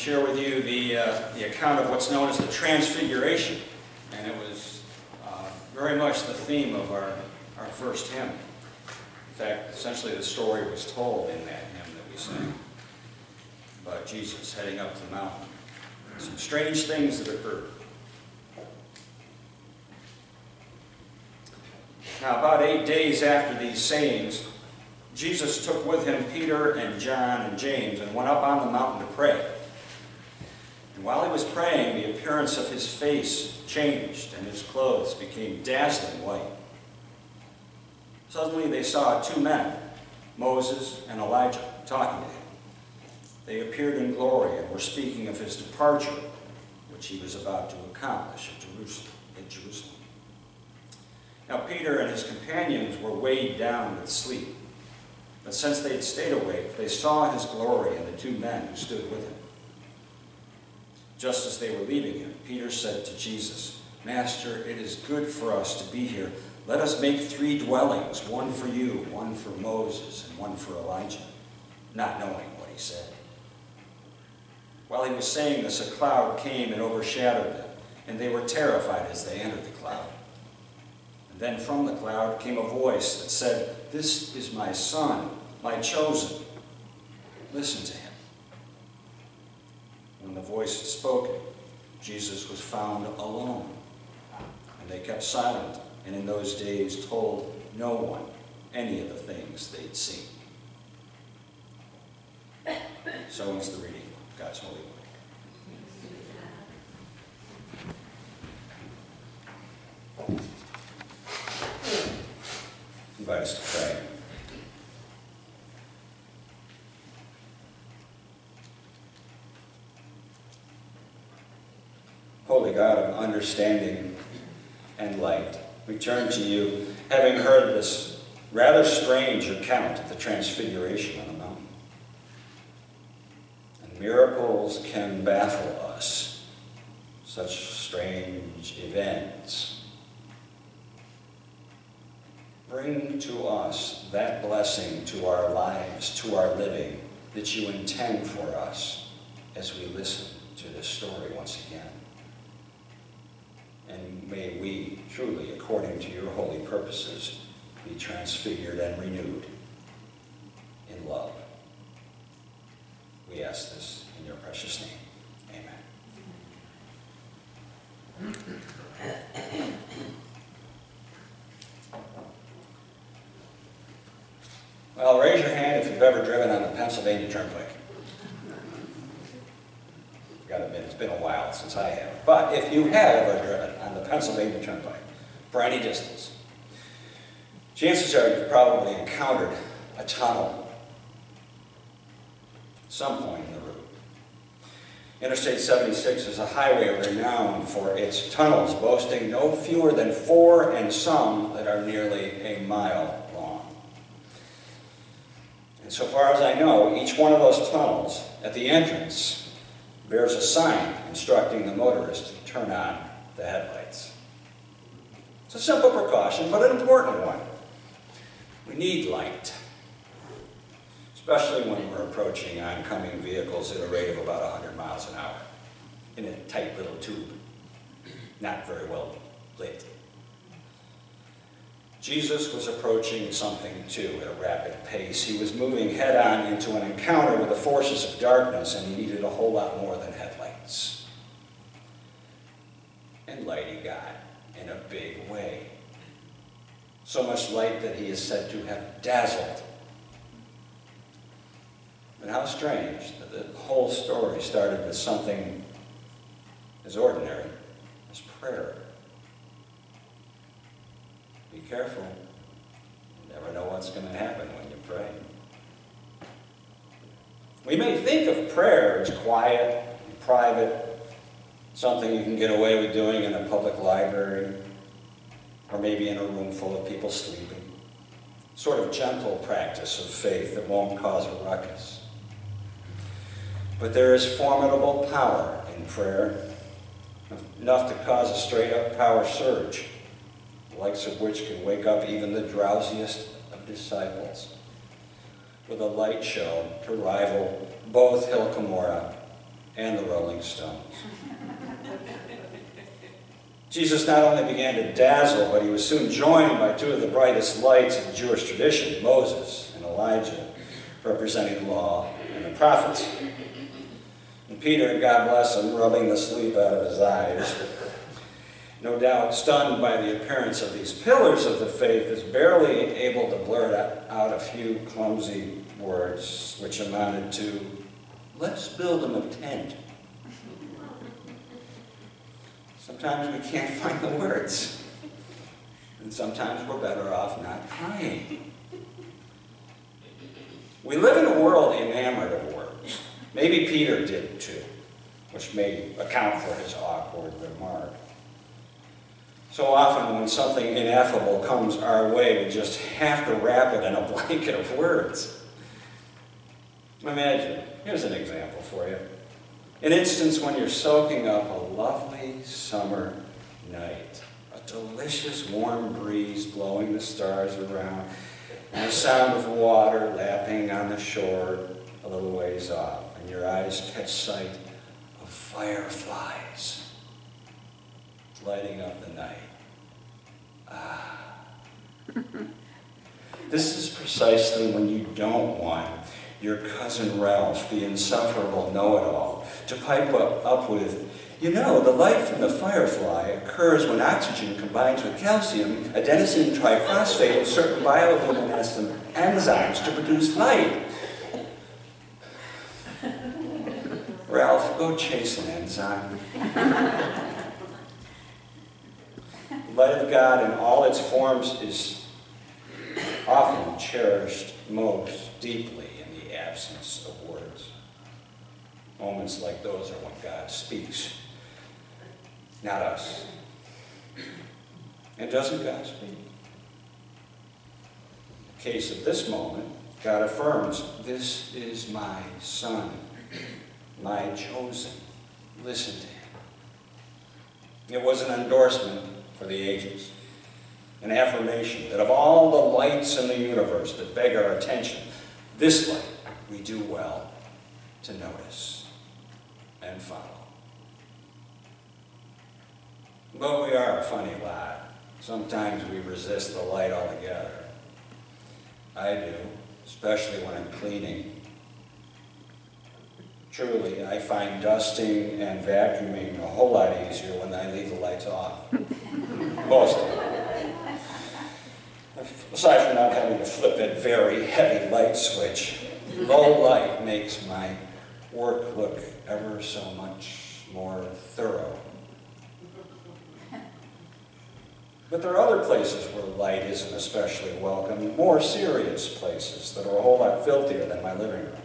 share with you the account of what's known as the Transfiguration, and it was very much the theme of our first hymn. In fact, essentially the story was told in that hymn that we sang about Jesus heading up the mountain. Some strange things that occurred. Now, about 8 days after these sayings, Jesus took with him Peter and John and James and went up on the mountain to pray. And while he was praying, the appearance of his face changed and his clothes became dazzling white. Suddenly they saw two men, Moses and Elijah, talking to him. They appeared in glory and were speaking of his departure, which he was about to accomplish at Jerusalem. Now Peter and his companions were weighed down with sleep. But since they had stayed awake, they saw his glory and the two men who stood with him. Just as they were leaving him, Peter said to Jesus, "Master, it is good for us to be here. Let us make 3 dwellings, one for you, one for Moses, and one for Elijah," not knowing what he said. While he was saying this, a cloud came and overshadowed them, and they were terrified as they entered the cloud. And then from the cloud came a voice that said, "This is my Son, my chosen. Listen to him." When the voice had spoken, Jesus was found alone, and they kept silent, and in those days told no one any of the things they'd seen. So ends the reading of God's holy word. I invite us to pray. Holy God of understanding and light, we turn to you, having heard this rather strange account of the Transfiguration on the mountain. And miracles can baffle us, such strange events. Bring to us that blessing to our lives, to our living, that you intend for us as we listen to this story once again. And may we, truly, according to your holy purposes, be transfigured and renewed in love. We ask this in your precious name. Amen. Well, raise your hand if you've ever driven on the Pennsylvania Turnpike. I've got to admit, it's been a while since I have. But if you have ever driven on the Pennsylvania Turnpike for any distance, chances are you've probably encountered a tunnel at some point in the route. Interstate 76 is a highway renowned for its tunnels, boasting no fewer than 4 and some that are nearly a mile long. And so far as I know, each one of those tunnels at the entrance bears a sign instructing the motorist to turn on the headlights. It's a simple precaution, but an important one. We need light, especially when we're approaching oncoming vehicles at a rate of about 100 miles an hour in a tight little tube, not very well lit. Jesus was approaching something too at a rapid pace. He was moving head-on into an encounter with the forces of darkness, and he needed a whole lot more than headlights. And light he got in a big way. So much light that he is said to have dazzled. But how strange that the whole story started with something as ordinary as prayer. Be careful. You never know what's going to happen when you pray. We may think of prayer as quiet and private, something you can get away with doing in a public library, or maybe in a room full of people sleeping. Sort of gentle practice of faith that won't cause a ruckus. But there is formidable power in prayer, enough to cause a straight-up power surge, the likes of which can wake up even the drowsiest of disciples, with a light show to rival both Hill Cumorah and the Rolling Stones. Jesus not only began to dazzle, but he was soon joined by two of the brightest lights of the Jewish tradition, Moses and Elijah, representing the law and the prophets. And Peter, God bless him, rubbing the sleep out of his eyes, no doubt stunned by the appearance of these pillars of the faith, is barely able to blurt out a few clumsy words, which amounted to, "Let's build him a tent." Sometimes we can't find the words, and sometimes we're better off not trying. We live in a world enamored of words. Maybe Peter did too, which may account for his awkward remark. So often when something ineffable comes our way, we just have to wrap it in a blanket of words. Imagine, here's an example for you. An instance when you're soaking up a lovely summer night, a delicious warm breeze blowing the stars around, and the sound of water lapping on the shore a little ways off, and your eyes catch sight of fireflies lighting up the night. This is precisely when you don't want your cousin Ralph, the insufferable know-it-all, to pipe up with, "You know, the light from the firefly occurs when oxygen combines with calcium, adenosine triphosphate, and certain bioluminescent enzymes to produce light." Ralph, go chase an enzyme. The light of God in all its forms is often cherished most deeply in the absence of words. Moments like those are when God speaks, not us. And doesn't God speak? In the case of this moment, God affirms, "This is my Son, my chosen. Listen to him." It was an endorsement for the ages, an affirmation that of all the lights in the universe that beg our attention, this light we do well to notice and follow. But we are a funny lot. Sometimes we resist the light altogether. I do, especially when I'm cleaning. Truly, I find dusting and vacuuming a whole lot easier when I leave the lights off. Most of it. Aside from not having to flip that very heavy light switch, low light makes my work look ever so much more thorough. But there are other places where light isn't especially welcome, more serious places that are a whole lot filthier than my living room.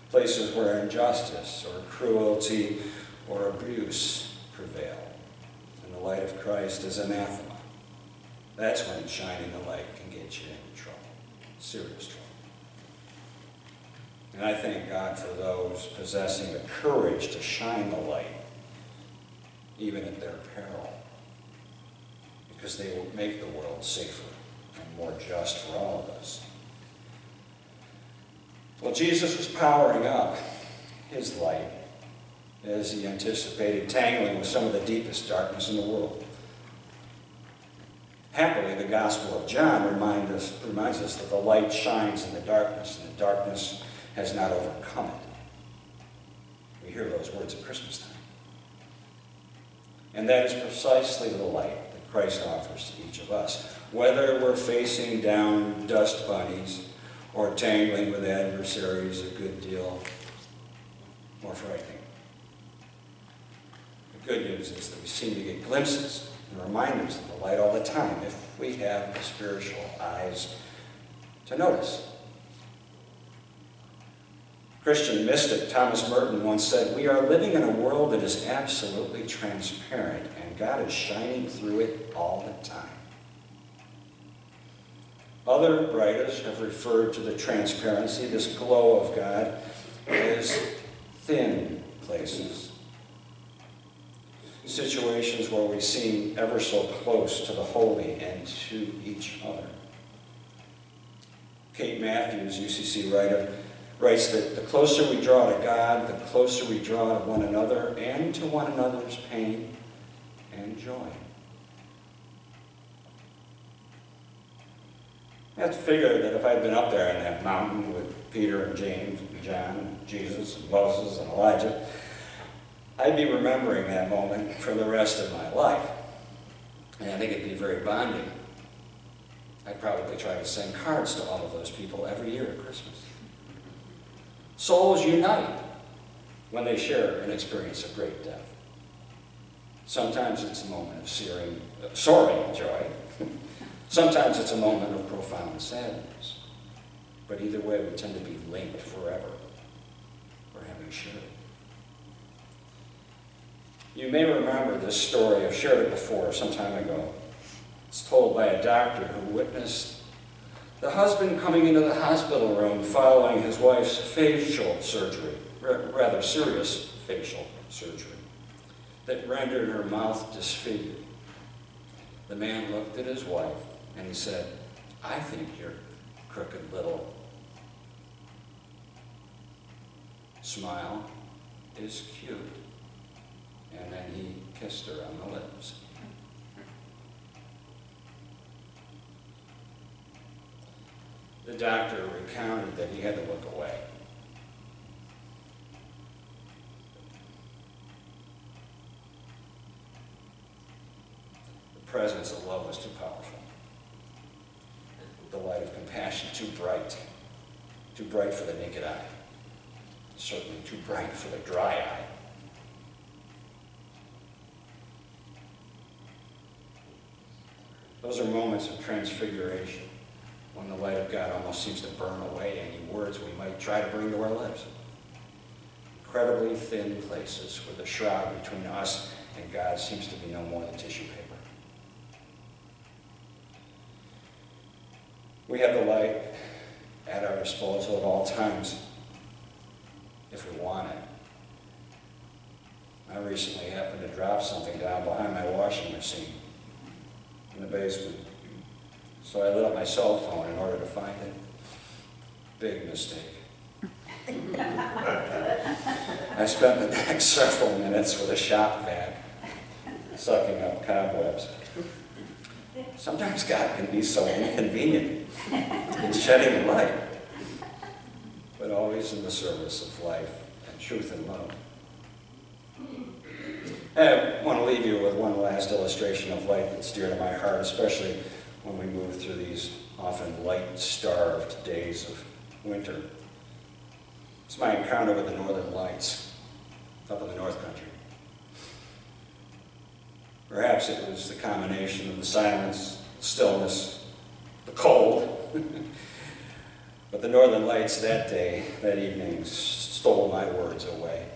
Places where injustice or cruelty or abuse prevail. And the light of Christ is anathema. That's when shining the light can get you into trouble, serious trouble. And I thank God for those possessing the courage to shine the light, even at their peril, because they will make the world safer and more just for all of us. Well, Jesus was powering up his light as he anticipated tangling with some of the deepest darkness in the world. Happily, the Gospel of John reminds us that the light shines in the darkness, and the darkness has not overcome it. We hear those words at Christmas time. And that is precisely the light that Christ offers to each of us, whether we're facing down dust bunnies or tangling with adversaries a good deal more frightening. The good news is that we seem to get glimpses and reminders of the light all the time if we have the spiritual eyes to notice. Christian mystic Thomas Merton once said, "We are living in a world that is absolutely transparent, and God is shining through it all the time." Other writers have referred to the transparency, this glow of God, as thin places. Situations where we seem ever so close to the holy and to each other. Kate Matthews, UCC writer, writes that the closer we draw to God, the closer we draw to one another and to one another's pain and joy. I have to figure that if I'd been up there in that mountain with Peter and James and John and Jesus and Moses and Elijah, I'd be remembering that moment for the rest of my life. And I think it'd be very bonding. I'd probably try to send cards to all of those people every year at Christmas. Souls unite when they share an experience of great death. Sometimes it's a moment of soaring joy. Sometimes it's a moment of profound sadness. But either way, we tend to be linked forever for having shared it. You may remember this story. I've shared it before some time ago. It's told by a doctor who witnessed the husband coming into the hospital room following his wife's facial surgery, rather serious facial surgery, that rendered her mouth disfigured. The man looked at his wife and he said, "I think you're crooked little." Smile is cute. And then he kissed her on the lips. The doctor recounted that he had to look away. The presence of love was too powerful. The light of compassion too bright for the naked eye, certainly too bright for the dry eye. Those are moments of transfiguration, when the light of God almost seems to burn away any words we might try to bring to our lips. Incredibly thin places where the shroud between us and God seems to be no more than tissue paper. We have the light at our disposal at all times, if we want it. I recently happened to drop something down behind my washing machine in the basement. So I lit up my cell phone in order to find it. Big mistake. I spent the next several minutes with a shop vac, sucking up cobwebs. Sometimes God can be so inconvenient in shedding light, but always in the service of life and truth and love. I want to leave you with one last illustration of light that's dear to my heart, especially when we move through these often light-starved days of winter. It's my encounter with the Northern Lights up in the North Country. Perhaps it was the combination of the silence, the stillness, the cold. But the Northern Lights that day, that evening, stole my words away.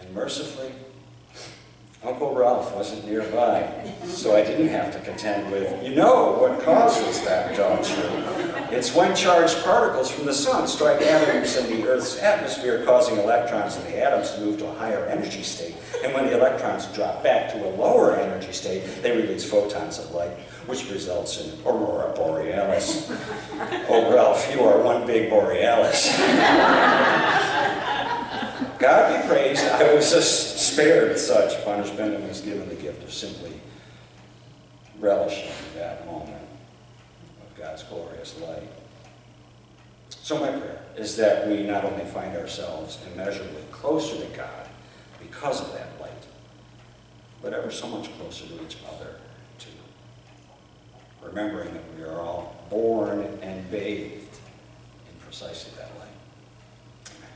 And mercifully, Uncle Ralph wasn't nearby, so I didn't have to contend with, you know what causes that, don't you? It's when charged particles from the sun strike atoms in the Earth's atmosphere, causing electrons in the atoms to move to a higher energy state. And when the electrons drop back to a lower energy state, they release photons of light, which results in aurora borealis. Oh, Ralph, you are one big borealis. God be praised, I was just spared such punishment and was given the gift of simply relishing that moment of God's glorious light. So my prayer is that we not only find ourselves immeasurably closer to God because of that light, but ever so much closer to each other too. Remembering that we are all born and bathed in precisely that light. Amen.